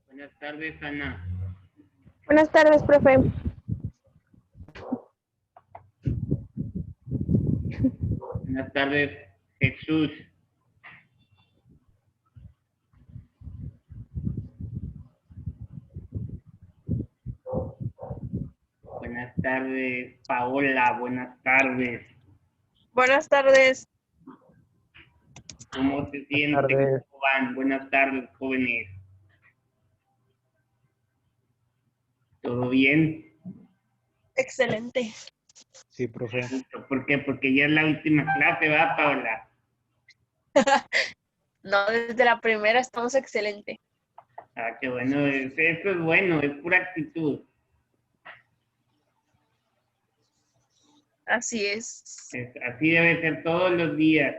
Buenas tardes, Ana. Buenas tardes, profe. Buenas tardes, Jesús. Buenas tardes, Paola. Buenas tardes. Buenas tardes. ¿Cómo se sienten? ¿Cómo van? Buenas tardes, jóvenes. ¿Todo bien? Excelente. Sí, profe. ¿Por qué? Porque ya es la última clase, ¿va, Paola? No, desde la primera estamos excelente. Ah, qué bueno. Eso es bueno, es pura actitud. Así es. Así debe ser todos los días.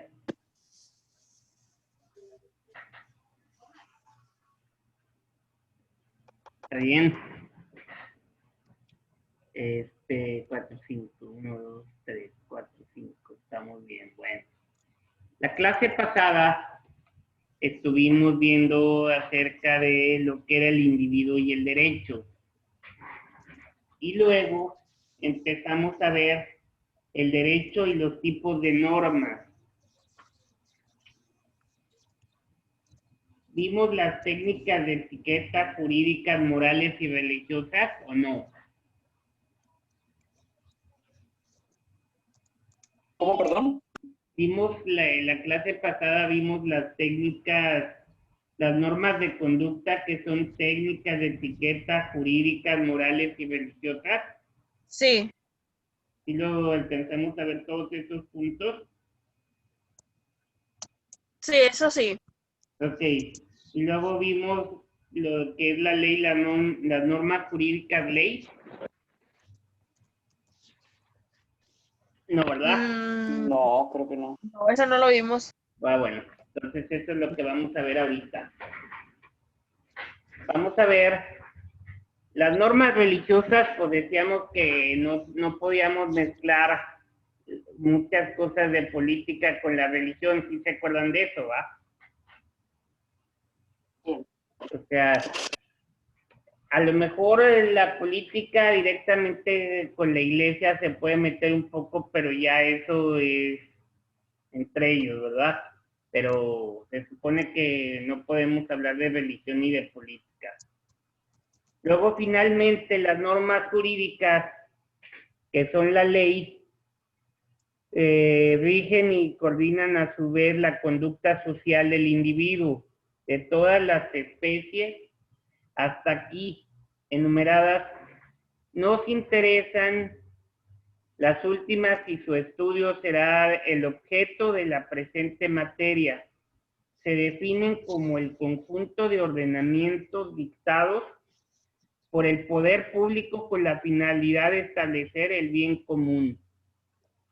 ¿Está bien? 4, 5, 1, 2, 3, 4, 5. Estamos bien. Bueno. La clase pasada estuvimos viendo acerca de lo que era el individuo y el derecho. Y luego empezamos a ver el derecho y los tipos de normas. ¿Vimos las técnicas de etiqueta jurídicas, morales y religiosas o no? ¿Cómo, perdón? Vimos la clase pasada, vimos las técnicas, las normas de conducta que son técnicas de etiqueta jurídicas, morales y religiosas. Sí. Y luego alcanzamos a ver todos esos puntos. Sí, eso sí. Ok. Y luego vimos lo que es la ley, las normas jurídicas ley. No, ¿verdad? No, creo que no. No, eso no lo vimos. Ah, bueno, entonces eso es lo que vamos a ver ahorita. Vamos a ver las normas religiosas, pues decíamos que no podíamos mezclar muchas cosas de política con la religión, ¿sí se acuerdan de eso, va? Sí. O sea, a lo mejor la política directamente con la iglesia se puede meter un poco, pero ya eso es entre ellos, ¿verdad? Pero se supone que no podemos hablar de religión ni de política. Luego, finalmente, las normas jurídicas, que son la ley, rigen y coordinan a su vez la conducta social del individuo, de todas las especies, hasta aquí enumeradas. Nos interesan las últimas y su estudio será el objeto de la presente materia. Se definen como el conjunto de ordenamientos dictados por el poder público con la finalidad de establecer el bien común.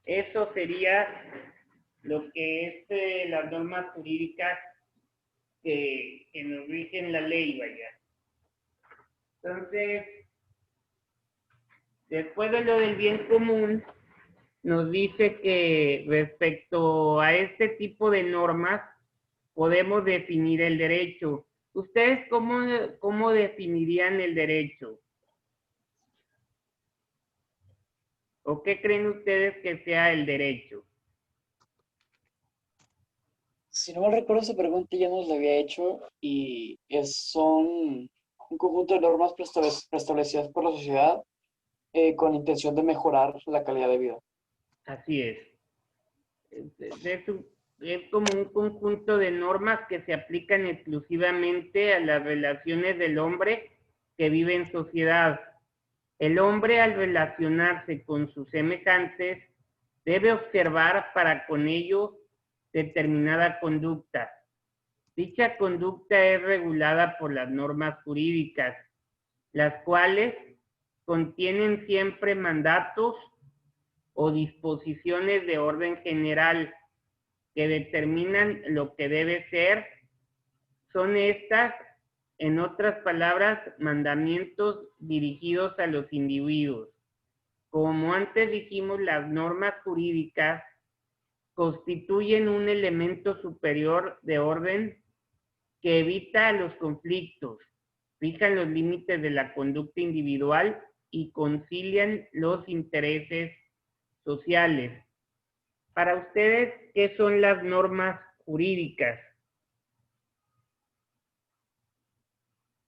Eso sería lo que es las normas jurídicas que nos rigen la ley, vaya. Entonces, después de lo del bien común, nos dice que respecto a este tipo de normas podemos definir el derecho. ¿Ustedes cómo definirían el derecho? ¿O qué creen ustedes que sea el derecho? Si no mal recuerdo, esa pregunta ya nos la había hecho y son un conjunto de normas preestablecidas por la sociedad con la intención de mejorar la calidad de vida. Así es. Es como un conjunto de normas que se aplican exclusivamente a las relaciones del hombre que vive en sociedad. El hombre, al relacionarse con sus semejantes, debe observar para con ello determinada conducta. Dicha conducta es regulada por las normas jurídicas, las cuales contienen siempre mandatos o disposiciones de orden general que determinan lo que debe ser, Son estas, en otras palabras, mandamientos dirigidos a los individuos. Como antes dijimos, las normas jurídicas constituyen un elemento superior de orden que evita los conflictos, fijan los límites de la conducta individual y concilian los intereses sociales. Para ustedes, ¿qué son las normas jurídicas?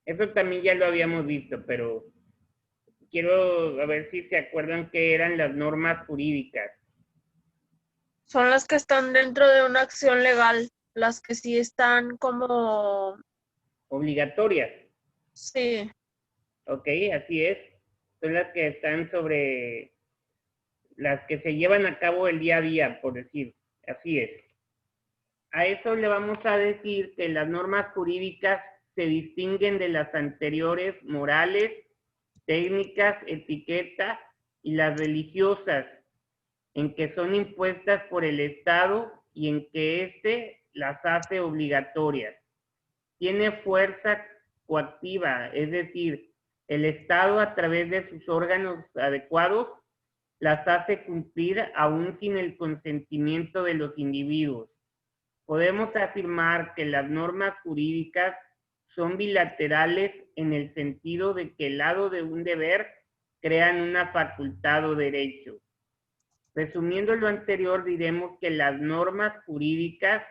Eso también ya lo habíamos visto, pero quiero a ver si se acuerdan qué eran las normas jurídicas. Son las que están dentro de una acción legal, las que sí están como... Obligatorias. Sí, Ok, así es. Son las que están sobre las que se llevan a cabo el día a día, por decir. Así es. A eso le vamos a decir que las normas jurídicas se distinguen de las anteriores morales, técnicas, etiqueta y las religiosas, en que son impuestas por el Estado y en que éste las hace obligatorias. Tiene fuerza coactiva, es decir, el Estado a través de sus órganos adecuados las hace cumplir aún sin el consentimiento de los individuos. Podemos afirmar que las normas jurídicas son bilaterales en el sentido de que el lado de un deber crean una facultad o derecho. Resumiendo lo anterior, diremos que las normas jurídicas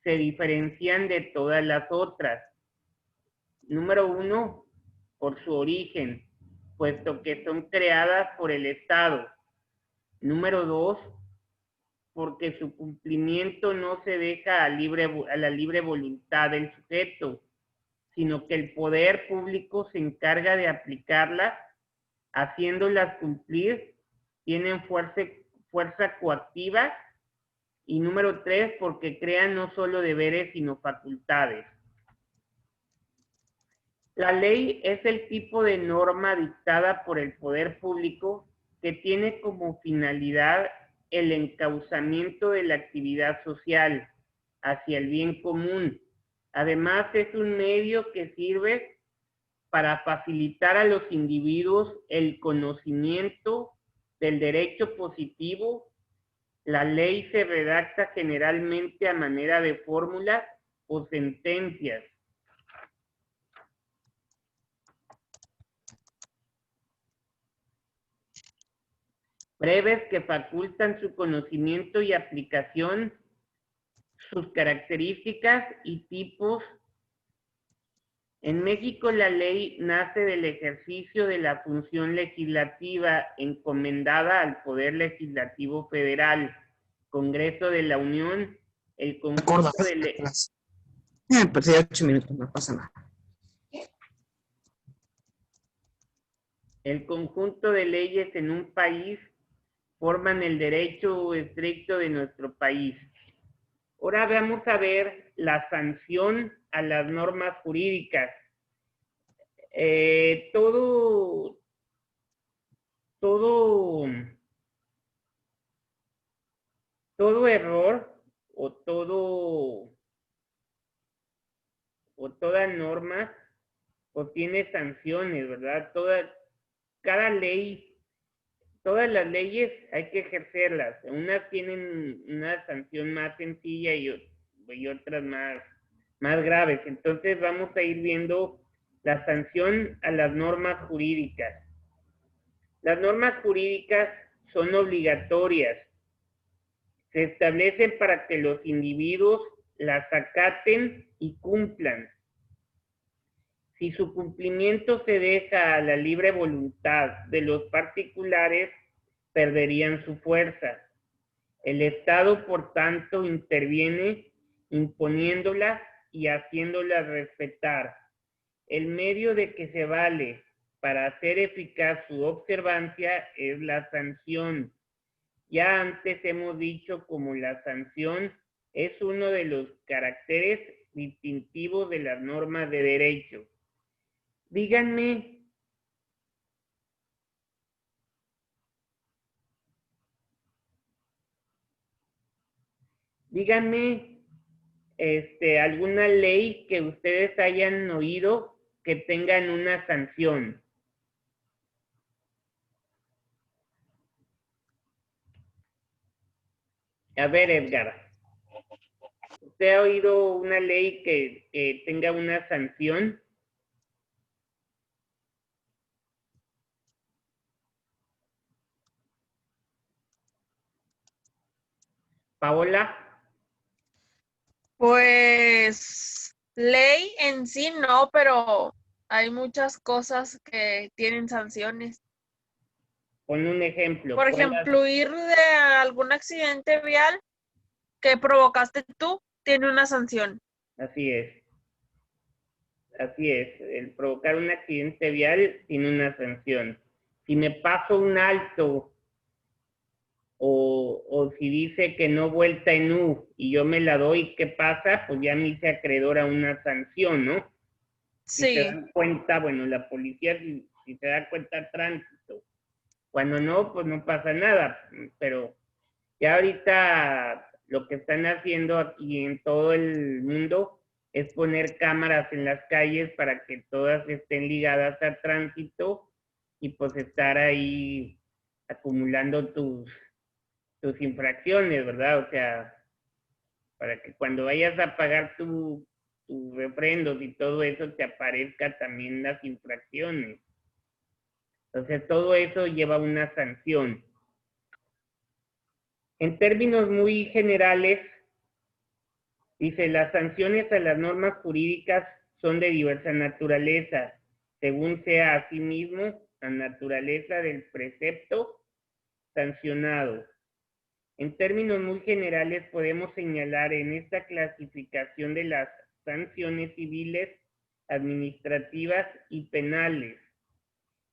se diferencian de todas las otras. Número uno, por su origen, puesto que son creadas por el Estado. Número dos, porque su cumplimiento no se deja a la libre voluntad del sujeto, sino que el poder público se encarga de aplicarlas, haciéndolas cumplir, tienen fuerza coactiva. Y número tres, porque crean no solo deberes, sino facultades. La ley es el tipo de norma dictada por el poder público que tiene como finalidad el encauzamiento de la actividad social hacia el bien común. Además, es un medio que sirve para facilitar a los individuos el conocimiento del derecho positivo. La ley se redacta generalmente a manera de fórmulas o sentencias. Breves que facultan su conocimiento y aplicación, sus características y tipos. En México la ley nace del ejercicio de la función legislativa encomendada al Poder Legislativo Federal, Congreso de la Unión, el conjunto de leyes. Pues ya 8 minutos, no pasa nada. El conjunto de leyes en un país forman el derecho estricto de nuestro país. Ahora vamos a ver la sanción a las normas jurídicas. Todo error o toda norma pues tiene sanciones, ¿verdad? Cada ley, todas las leyes hay que ejercerlas. Unas tienen una sanción más sencilla y otras más graves. Entonces vamos a ir viendo la sanción a las normas jurídicas. Las normas jurídicas son obligatorias. Se establecen para que los individuos las acaten y cumplan. Si su cumplimiento se deja a la libre voluntad de los particulares, perderían su fuerza. El Estado, por tanto, interviene imponiéndolas y haciéndolas respetar. El medio de que se vale para hacer eficaz su observancia es la sanción. Ya antes hemos dicho como la sanción es uno de los caracteres distintivos de las normas de derecho. Díganme, alguna ley que ustedes hayan oído que tengan una sanción. A ver, Edgar, ¿usted ha oído una ley que tenga una sanción? Paola. Pues ley en sí no, pero hay muchas cosas que tienen sanciones. Pon un ejemplo. Por ejemplo, ir de algún accidente vial que provocaste tú tiene una sanción. Así es. Así es. El provocar un accidente vial tiene una sanción. Si me paso un alto o si dice que no vuelta en U y yo me la doy, ¿qué pasa? Pues ya me hice acreedor a una sanción, ¿no? Si se Sí, dan cuenta, bueno, la policía si se da cuenta tránsito. Cuando no, pues no pasa nada. Pero ya ahorita lo que están haciendo aquí en todo el mundo es poner cámaras en las calles para que todas estén ligadas a tránsito y pues estar ahí acumulando tus infracciones, ¿verdad? O sea, para que cuando vayas a pagar tus refrendos y todo eso te aparezca también las infracciones. Entonces todo eso lleva una sanción. En términos muy generales, dice, las sanciones a las normas jurídicas son de diversa naturaleza, según sea asimismo la naturaleza del precepto sancionado. En términos muy generales, podemos señalar en esta clasificación de las sanciones civiles, administrativas y penales.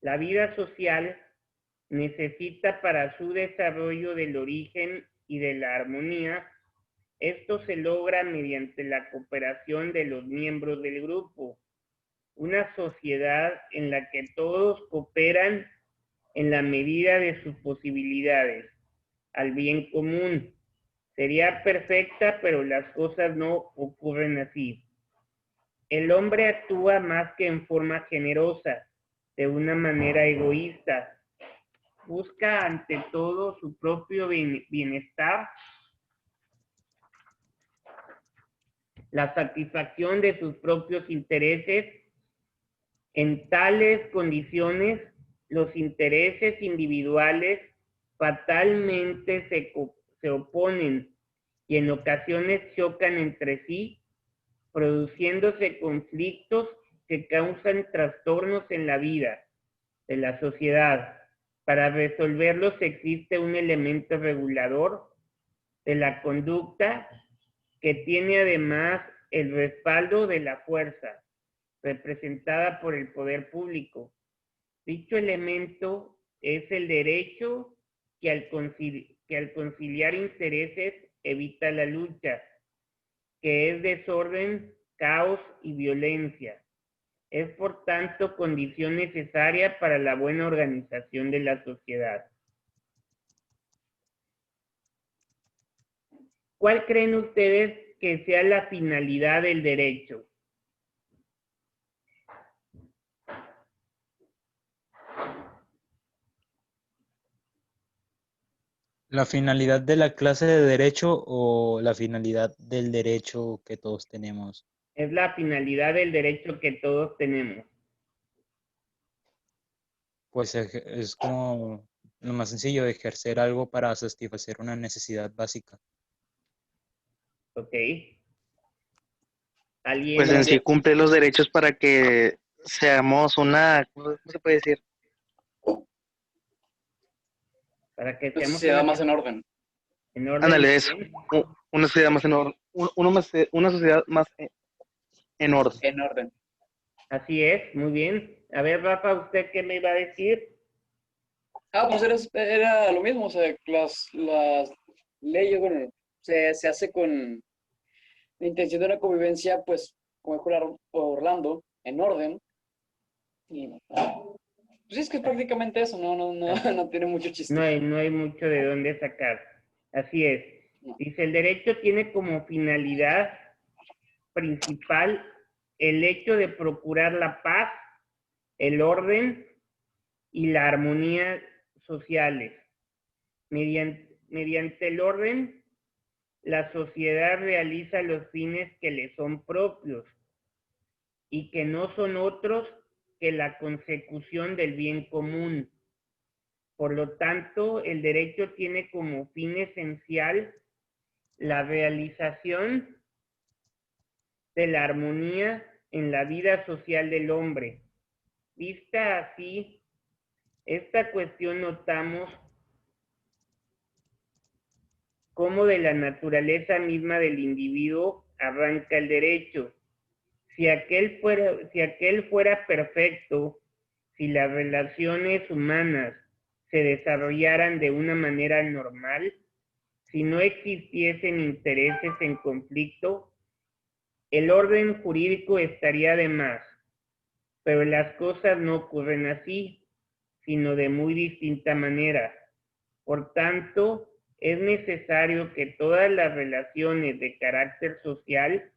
La vida social necesita para su desarrollo del origen y de la armonía. Esto se logra mediante la cooperación de los miembros del grupo, una sociedad en la que todos cooperan en la medida de sus posibilidades, al bien común. Sería perfecta, pero las cosas no ocurren así. El hombre actúa más que en forma generosa, de una manera egoísta. Busca ante todo su propio bienestar, la satisfacción de sus propios intereses. En tales condiciones, los intereses individuales fatalmente se oponen y en ocasiones chocan entre sí, produciéndose conflictos que causan trastornos en la vida de la sociedad. Para resolverlos existe un elemento regulador de la conducta que tiene además el respaldo de la fuerza, representada por el poder público. Dicho elemento es el derecho que al conciliar intereses evita la lucha, que es desorden, caos y violencia. Es por tanto condición necesaria para la buena organización de la sociedad. ¿Cuál creen ustedes que sea la finalidad del derecho? ¿La finalidad de la clase de derecho o la finalidad del derecho que todos tenemos? Es la finalidad del derecho que todos tenemos. Pues es como lo más sencillo, ejercer algo para satisfacer una necesidad básica. ¿Ok? ¿Alguien? Pues en sí cumple los derechos para que seamos una, ¿cómo se puede decir? Para que Una seamos sociedad más en orden. en orden. Ándale, eso. Una sociedad más en orden. Una sociedad más en orden. En orden. Así es, muy bien. A ver, Rafa, ¿usted qué me iba a decir? Pues era lo mismo, o sea, las leyes, bueno, se hace con la intención de una convivencia, pues, como dijo Orlando, en orden. Y, pues es que es prácticamente eso, no tiene mucho chiste. No hay mucho de dónde sacar. Así es. No. Dice, el derecho tiene como finalidad principal el hecho de procurar la paz, el orden y la armonía sociales. Mediante el orden, la sociedad realiza los fines que le son propios y que no son otros que la consecución del bien común. Por lo tanto, el derecho tiene como fin esencial la realización de la armonía en la vida social del hombre. Vista así, esta cuestión notamos cómo de la naturaleza misma del individuo arranca el derecho. Si aquel fuera perfecto, si las relaciones humanas se desarrollaran de una manera normal, si no existiesen intereses en conflicto, el orden jurídico estaría de más. Pero las cosas no ocurren así, sino de muy distinta manera. Por tanto, es necesario que todas las relaciones de carácter social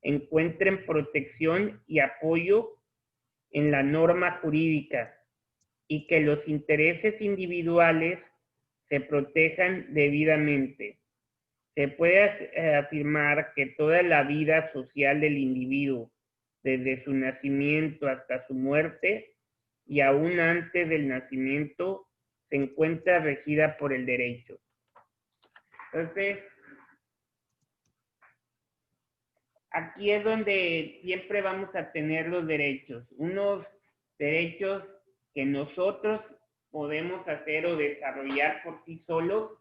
encuentren protección y apoyo en la norma jurídica y que los intereses individuales se protejan debidamente. Se puede afirmar que toda la vida social del individuo, desde su nacimiento hasta su muerte y aún antes del nacimiento, se encuentra regida por el derecho. Entonces, aquí es donde siempre vamos a tener los derechos, unos derechos que nosotros podemos hacer o desarrollar por sí solos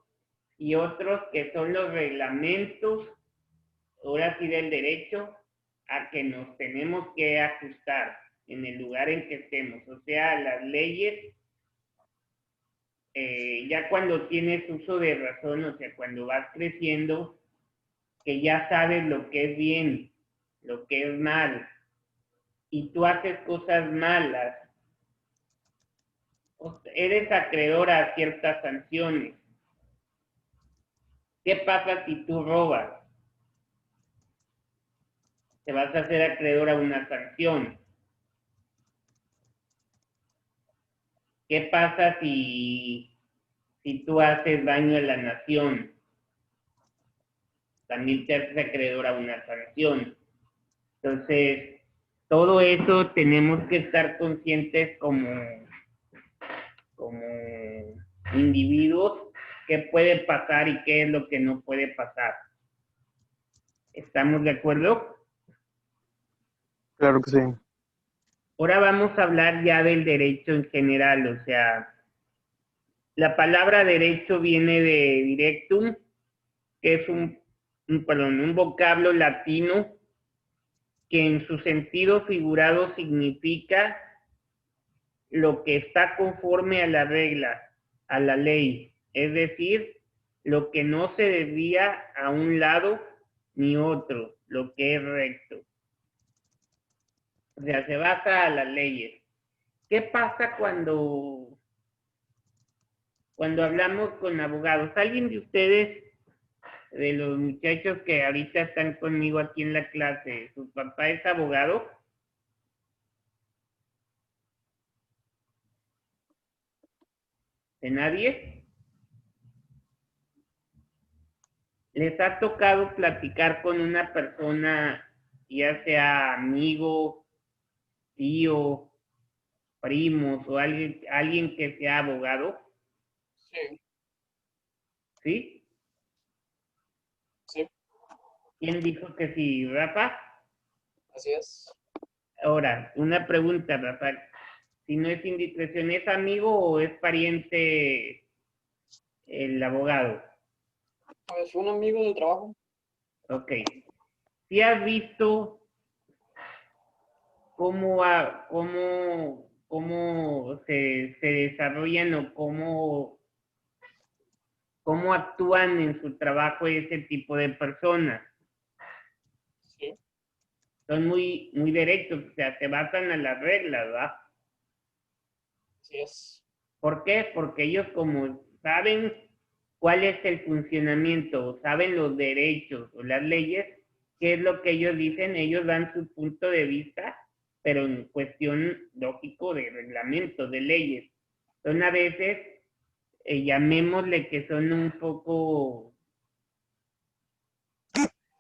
y otros que son los reglamentos, ahora sí del derecho, a que nos tenemos que ajustar en el lugar en que estemos. O sea, las leyes, ya cuando tienes uso de razón, o sea, cuando vas creciendo, que ya sabes lo que es bien, lo que es mal, y tú haces cosas malas, eres acreedor a ciertas sanciones. ¿Qué pasa si tú robas? Te vas a hacer acreedor a una sanción. ¿Qué pasa si tú haces daño a la nación? También te haces acreedor a una sanción. Entonces, todo eso tenemos que estar conscientes como individuos qué puede pasar y qué es lo que no puede pasar. ¿Estamos de acuerdo? Claro que sí. Ahora vamos a hablar ya del derecho en general, o sea, la palabra derecho viene de directum, que es un vocablo latino que en su sentido figurado significa lo que está conforme a la regla, a la ley, es decir, lo que no se desvía a un lado ni otro, lo que es recto. O sea, se basa a las leyes. ¿Qué pasa cuando hablamos con abogados? ¿Alguien de ustedes, de los muchachos que ahorita están conmigo aquí en la clase, su papá es abogado? ¿De nadie? ¿Les ha tocado platicar con una persona, ya sea amigo, tío, primos o alguien que sea abogado? Sí, ¿Sí? sí, ¿Quién dijo que sí, Rafa? así es. Ahora, una pregunta, Rafa. Si no es indiscreción, ¿es amigo o es pariente el abogado? Pues un amigo del trabajo. Ok. ¿Sí has visto cómo se desarrollan o cómo actúan en su trabajo ese tipo de personas? Sí, Son muy, muy directos, o sea, se basan en las reglas, ¿verdad? así es. ¿Por qué? Porque ellos como saben cuál es el funcionamiento, saben los derechos o las leyes, ¿qué es lo que ellos dicen? Ellos dan su punto de vista, pero en cuestión lógico de reglamento, de leyes. Son a veces, llamémosle que son un poco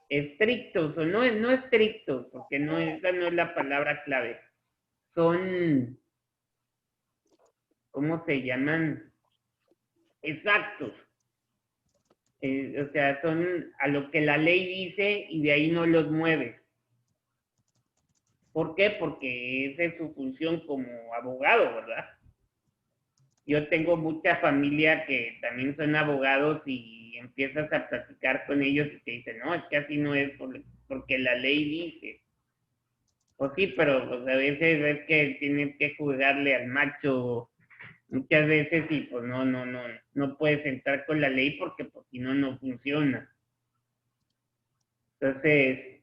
estrictos, o no estrictos, porque esa no es la palabra clave. Son, ¿cómo se llaman? Exactos. O sea, son a lo que la ley dice y de ahí no los mueves. ¿Por qué? Porque esa es su función como abogado, ¿verdad? Yo tengo mucha familia que también son abogados y empiezas a platicar con ellos y te dicen, no, es que así no es porque la ley dice. Pues sí, pero pues, a veces es que tienes que juzgarle al macho muchas veces y pues no puedes entrar con la ley porque pues, si no, no funciona. Entonces,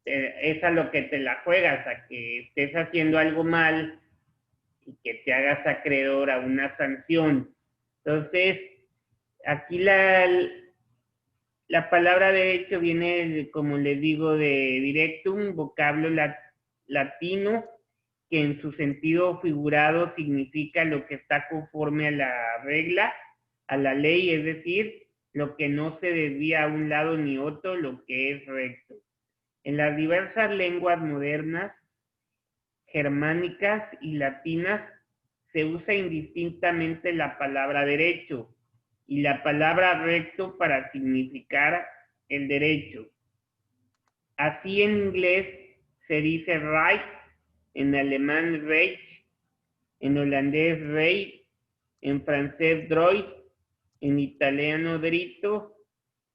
es a lo que te la juegas, a que estés haciendo algo mal y que te hagas acreedor a una sanción. Entonces, aquí la palabra derecho viene, como les digo, de directum, vocablo latino, que en su sentido figurado significa lo que está conforme a la regla, a la ley, es decir, lo que no se desvía a un lado ni otro, lo que es recto. En las diversas lenguas modernas, germánicas y latinas, se usa indistintamente la palabra derecho y la palabra recto para significar el derecho. Así en inglés se dice right, en alemán recht, en holandés recht, en francés droit, en italiano dritto,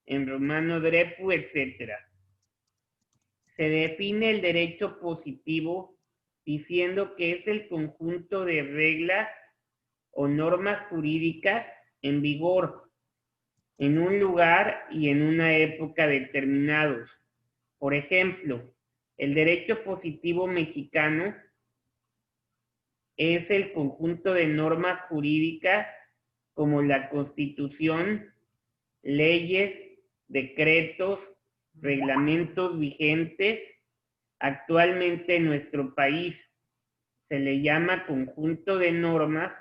en romano drepu, etc. Se define el derecho positivo diciendo que es el conjunto de reglas o normas jurídicas en vigor en un lugar y en una época determinados. Por ejemplo, el derecho positivo mexicano es el conjunto de normas jurídicas como la Constitución, leyes, decretos, reglamentos vigentes. Actualmente en nuestro país se le llama conjunto de normas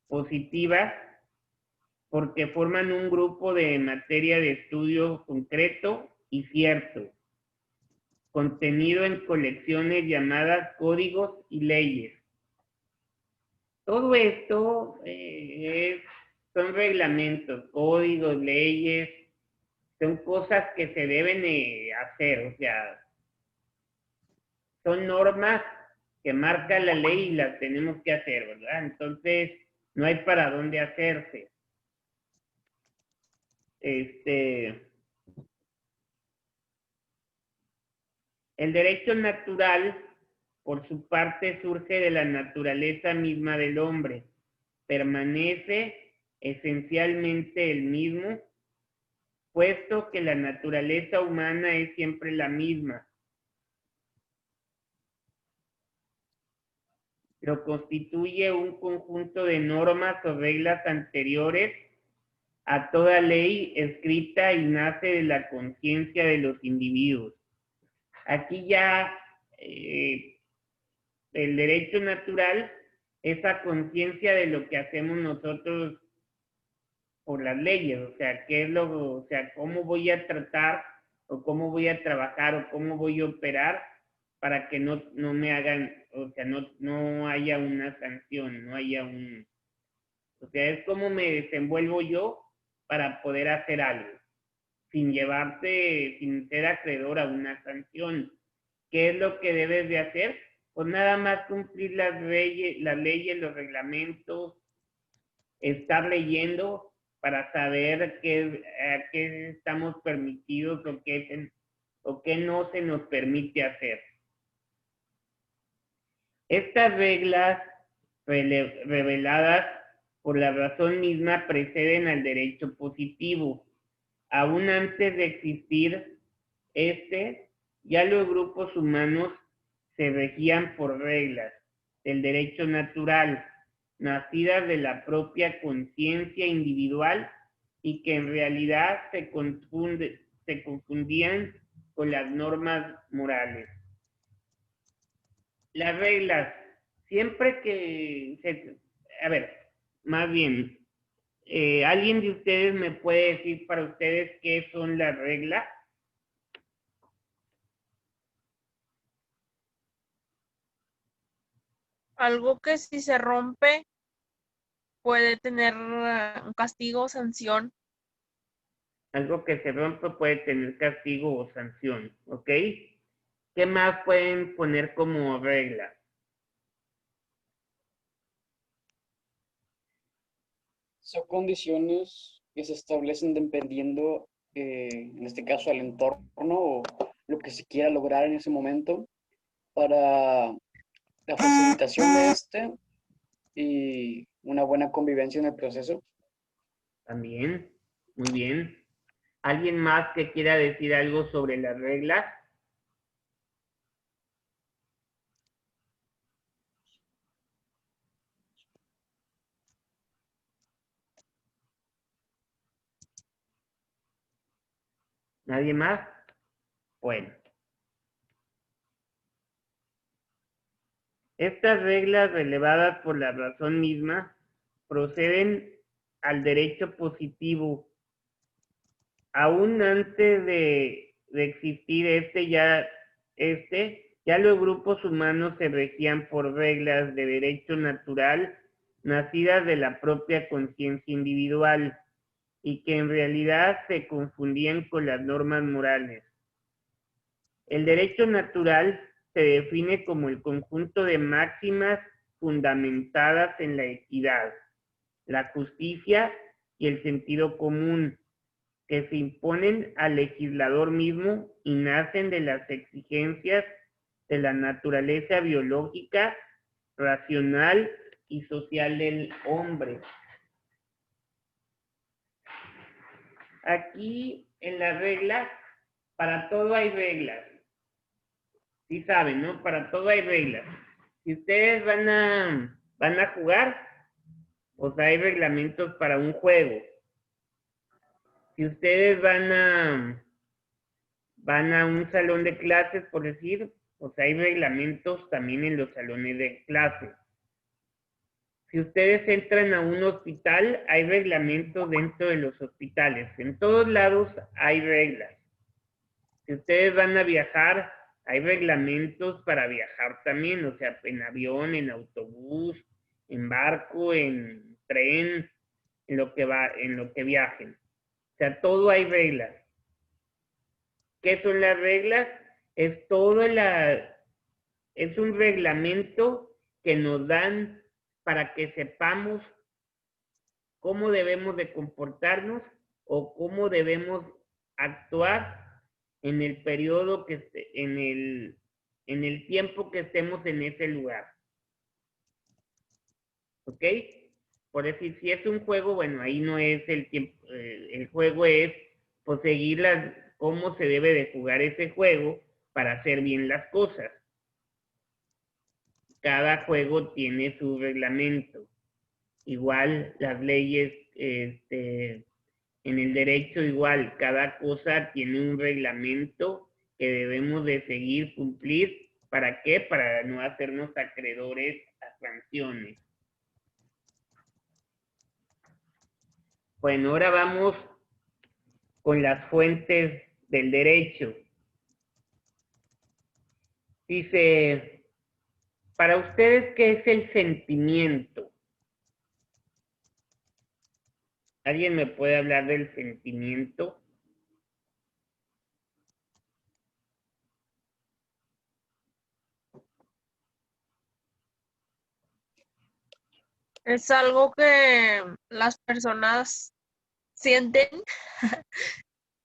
positivas porque forman un grupo de materia de estudio concreto y cierto, contenido en colecciones llamadas códigos y leyes. Todo esto son reglamentos, códigos, leyes, son cosas que se deben hacer, o sea, son normas que marca la ley y las tenemos que hacer, ¿verdad? Entonces, no hay para dónde hacerse. El derecho natural, por su parte, surge de la naturaleza misma del hombre. Permanece esencialmente el mismo, puesto que la naturaleza humana es siempre la misma. Lo constituye un conjunto de normas o reglas anteriores a toda ley escrita y nace de la conciencia de los individuos. Aquí ya el derecho natural, esa conciencia de lo que hacemos nosotros por las leyes, o sea, cómo voy a tratar o cómo voy a trabajar o cómo voy a operar para que no me hagan, o sea, no haya una sanción, no haya o sea, es como me desenvuelvo yo para poder hacer algo, sin ser acreedor a una sanción. ¿Qué es lo que debes de hacer? Pues nada más cumplir las leyes, los reglamentos, estar leyendo para saber a qué estamos permitidos o qué no se nos permite hacer. Estas reglas reveladas por la razón misma preceden al derecho positivo. Aún antes de existir ya los grupos humanos se regían por reglas del derecho natural, nacidas de la propia conciencia individual y que en realidad se se confundían con las normas morales. Las reglas, siempre que a ver, más bien, ¿alguien de ustedes me puede decir para ustedes qué son las reglas? Algo que si se rompe puede tener un castigo o sanción. Algo que se rompe puede tener castigo o sanción, ¿ok? ¿Qué más pueden poner como regla? Son condiciones que se establecen dependiendo, en este caso, al entorno o lo que se quiera lograr en ese momento para la facilitación de este y una buena convivencia en el proceso. También, muy bien. ¿Alguien más que quiera decir algo sobre las reglas? ¿Nadie más? Bueno. Estas reglas, relevadas por la razón misma, proceden al derecho positivo. Aún antes de existir ya los grupos humanos se regían por reglas de derecho natural nacidas de la propia conciencia individual y que en realidad se confundían con las normas morales. El derecho natural se define como el conjunto de máximas fundamentadas en la equidad, la justicia y el sentido común, que se imponen al legislador mismo y nacen de las exigencias de la naturaleza biológica, racional y social del hombre. Aquí en las reglas, para todo hay reglas. Sí saben, ¿no? Para todo hay reglas. Si ustedes van a jugar, pues hay reglamentos para un juego. Si ustedes van a un salón de clases, por decir, pues hay reglamentos también en los salones de clases. Si ustedes entran a un hospital, hay reglamentos dentro de los hospitales. En todos lados hay reglas. Si ustedes van a viajar, hay reglamentos para viajar también, o sea, en avión, en autobús, en barco, en tren, en lo que viajen. O sea, todo hay reglas. ¿Qué son las reglas? Es es un reglamento que nos dan para que sepamos cómo debemos de comportarnos o cómo debemos actuar en el periodo en el tiempo que estemos en ese lugar. ¿Ok? Por decir, si es un juego, bueno, ahí no es el tiempo, el juego es pues, seguir cómo se debe de jugar ese juego para hacer bien las cosas. Cada juego tiene su reglamento. Igual las leyes, en el derecho igual, cada cosa tiene un reglamento que debemos de seguir, cumplir. ¿Para qué? Para no hacernos acreedores a sanciones. Bueno, ahora vamos con las fuentes del derecho. Dice, para ustedes, ¿qué es el sentimiento? ¿Alguien me puede hablar del sentimiento? Es algo que las personas sienten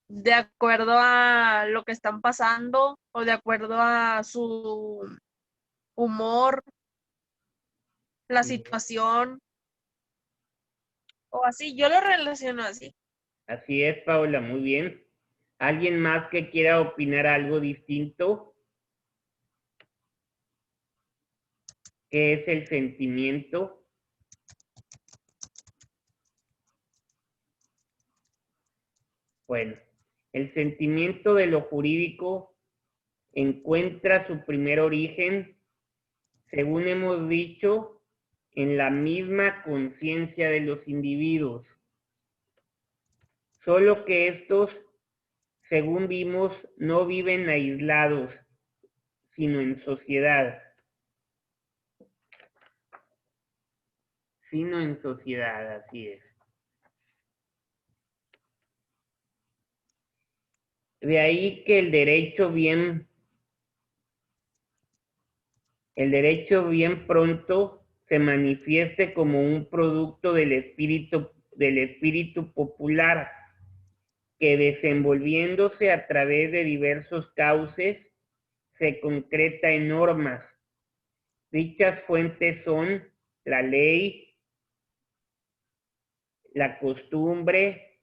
de acuerdo a lo que están pasando o de acuerdo a su humor, la situación o así. Yo lo relaciono así. Así es, Paula, muy bien. ¿Alguien más que quiera opinar algo distinto? ¿Qué es el sentimiento? Bueno, El sentimiento de lo jurídico encuentra su primer origen, según hemos dicho, en la misma conciencia de los individuos. Solo que estos, según vimos, no viven aislados, sino en sociedad. Así es. De ahí que el derecho bien pronto se manifieste como un producto del espíritu popular, que desenvolviéndose a través de diversos cauces, se concreta en normas. Dichas fuentes son la ley, la costumbre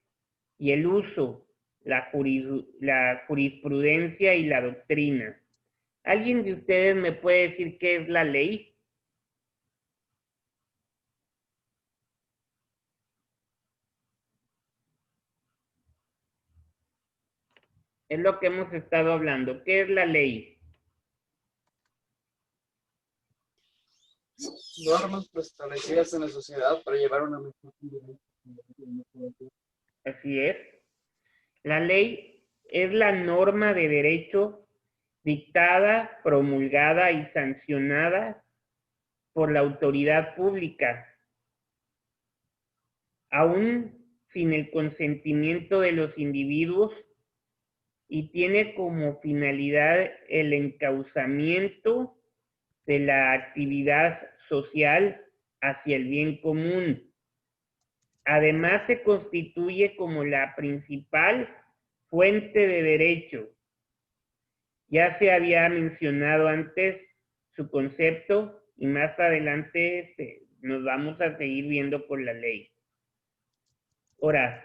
y el uso, la jurisprudencia y la doctrina. ¿Alguien de ustedes me puede decir qué es la ley? Es lo que hemos estado hablando. ¿Qué es la ley? Normas establecidas en la sociedad para llevar una mejor convivencia. Así es. La ley es la norma de derecho dictada, promulgada y sancionada por la autoridad pública, aún sin el consentimiento de los individuos, y tiene como finalidad el encauzamiento de la actividad social hacia el bien común. Además, se constituye como la principal fuente de derecho. Ya se había mencionado antes su concepto y más adelante nos vamos a seguir viendo por la ley. Ahora,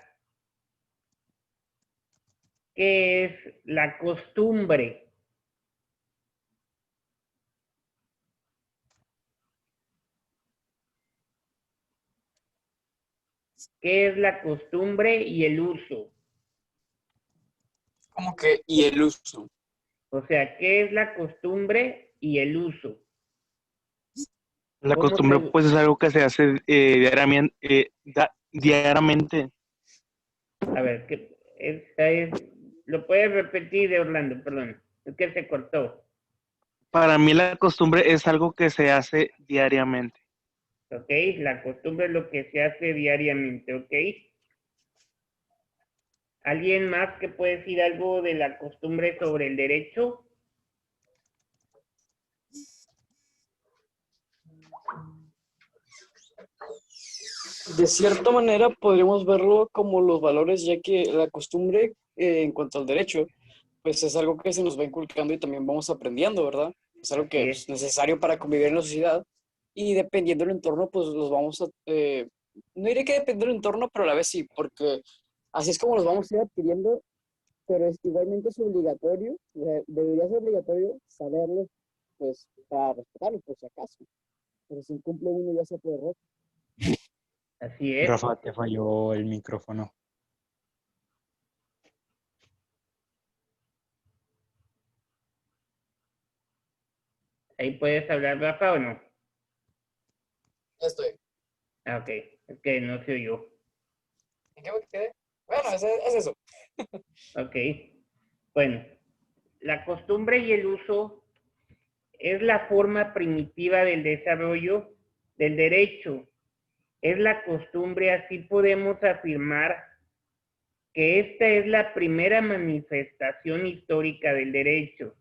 ¿qué es la costumbre? ¿Qué es la costumbre y el uso? ¿Cómo que? Y el uso. O sea, ¿qué es la costumbre y el uso? La ¿Cómo costumbre, se- pues, es algo que se hace diariamente. A ver, lo puedes repetir, Orlando, perdón, es que se cortó. Para mí la costumbre es algo que se hace diariamente. ¿Ok? La costumbre es lo que se hace diariamente, ¿ok? ¿Alguien más que puede decir algo de la costumbre sobre el derecho? De cierta manera podríamos verlo como los valores, ya que la costumbre en cuanto al derecho, pues es algo que se nos va inculcando y también vamos aprendiendo, ¿verdad? Es algo que Así es es. necesario para convivir en la sociedad y dependiendo del entorno, pues los vamos a... no diré que depende del entorno, pero a la vez sí, porque así es como los vamos a ir adquiriendo, pero igualmente es obligatorio, debería ser obligatorio saberlos, pues para respetarlos por si acaso, pero si incumple uno ya se puede error. Así es. Rafa, te falló el micrófono. Ahí puedes hablar, Rafa, o no. Ya estoy. Ah, ok. Es que no se oyó. ¿En qué me quedé? Bueno, es eso. Ok. Bueno, la costumbre y el uso es la forma primitiva del desarrollo del derecho. Es la costumbre, así podemos afirmar que esta es la primera manifestación histórica del derecho.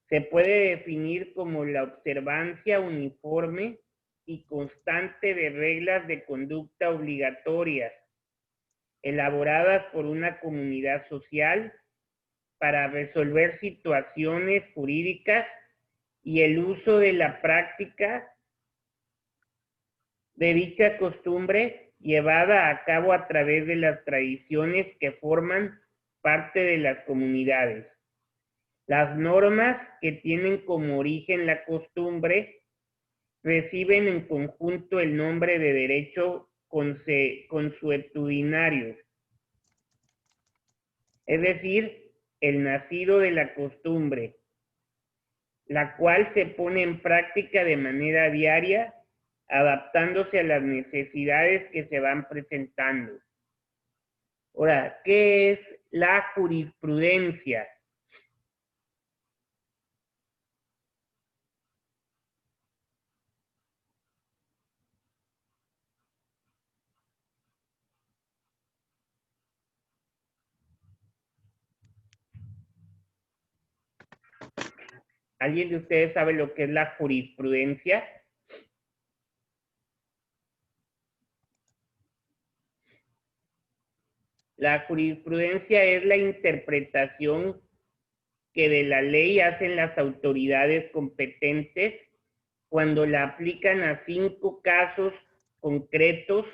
Se puede definir como la observancia uniforme y constante de reglas de conducta obligatorias, elaboradas por una comunidad social para resolver situaciones jurídicas, y el uso de la práctica de dicha costumbre llevada a cabo a través de las tradiciones que forman parte de las comunidades. Las normas que tienen como origen la costumbre reciben en conjunto el nombre de derecho consuetudinario. es decir, el nacido de la costumbre, la cual se pone en práctica de manera diaria, adaptándose a las necesidades que se van presentando. Ahora, ¿qué es la jurisprudencia? ¿Alguien de ustedes sabe lo que es la jurisprudencia? La jurisprudencia es la interpretación que de la ley hacen las autoridades competentes cuando la aplican a 5 casos concretos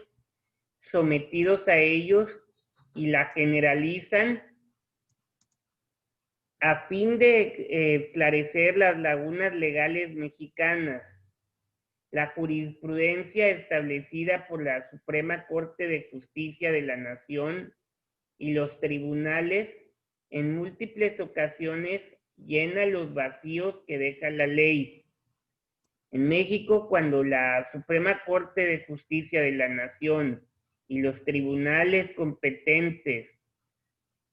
sometidos a ellos y la generalizan a fin de esclarecer las lagunas legales mexicanas. La jurisprudencia establecida por la Suprema Corte de Justicia de la Nación y los tribunales en múltiples ocasiones llena los vacíos que deja la ley. En México, cuando la Suprema Corte de Justicia de la Nación y los tribunales competentes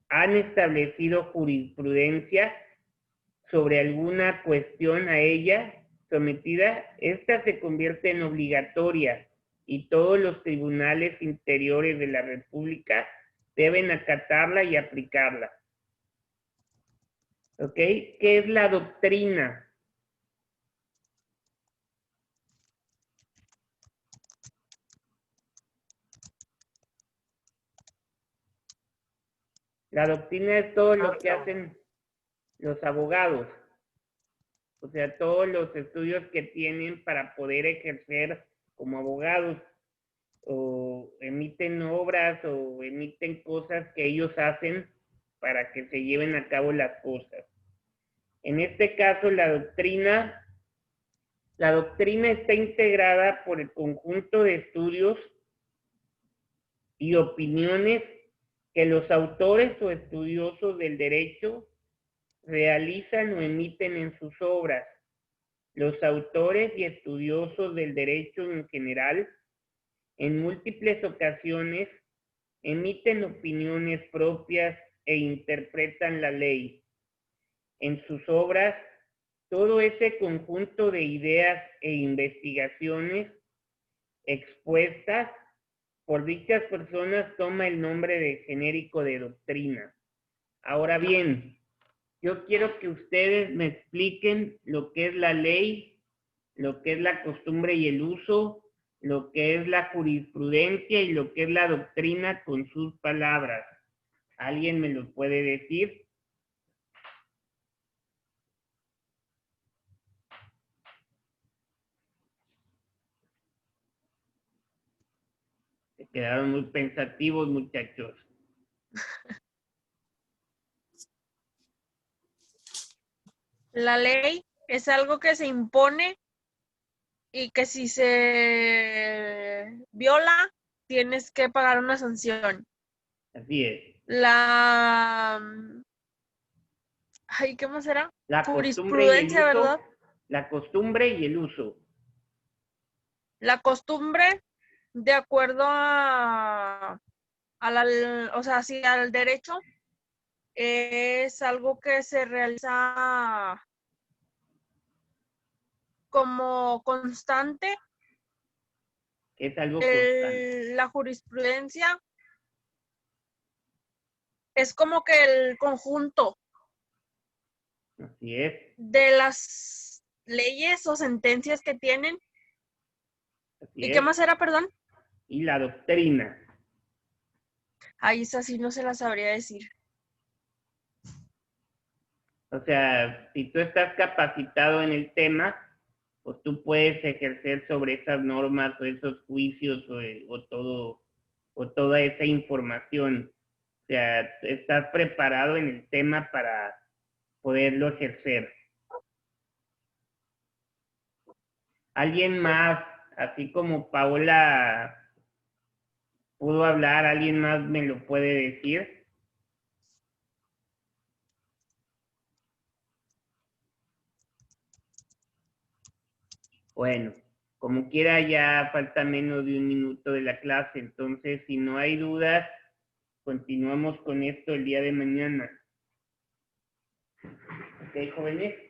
han establecido jurisprudencia sobre alguna cuestión a ella sometida, esta se convierte en obligatoria y todos los tribunales interiores de la República deben acatarla y aplicarla. ¿Ok? ¿Qué es la doctrina? La doctrina es todo lo que hacen los abogados. O sea, todos los estudios que tienen para poder ejercer como abogados, o emiten obras o emiten cosas que ellos hacen para que se lleven a cabo las cosas. En este caso, la doctrina está integrada por el conjunto de estudios y opiniones que los autores o estudiosos del derecho realizan o emiten en sus obras. Los autores y estudiosos del derecho en general, en múltiples ocasiones, emiten opiniones propias e interpretan la ley. En sus obras, todo ese conjunto de ideas e investigaciones expuestas por dichas personas toma el nombre de genérico de doctrina. Ahora bien, yo quiero que ustedes me expliquen lo que es la ley, lo que es la costumbre y el uso, lo que es la jurisprudencia y lo que es la doctrina con sus palabras. ¿Alguien me lo puede decir? Se quedaron muy pensativos, muchachos. La ley es algo que se impone y que si se viola, tienes que pagar una sanción. Así es. Ay, ¿qué más era? La costumbre y el Jurisprudencia, uso. ¿verdad? La costumbre y el uso. La costumbre, de acuerdo o sea, sí, al derecho, es algo que se realiza como constante. Es algo constante. La jurisprudencia es como que el conjunto Así es. de las leyes o sentencias que tienen. Así ¿Y es. qué más era, perdón? Y la doctrina. Ahí esa sí no se la sabría decir. O sea, si tú estás capacitado en el tema, pues tú puedes ejercer sobre esas normas o esos juicios o toda esa información. O sea, estás preparado en el tema para poderlo ejercer. ¿Alguien más, así como Paola pudo hablar, alguien más me lo puede decir? Bueno, como quiera ya falta menos de 1 minuto de la clase, entonces si no hay dudas, continuamos con esto el día de mañana. ¿Ok, jóvenes?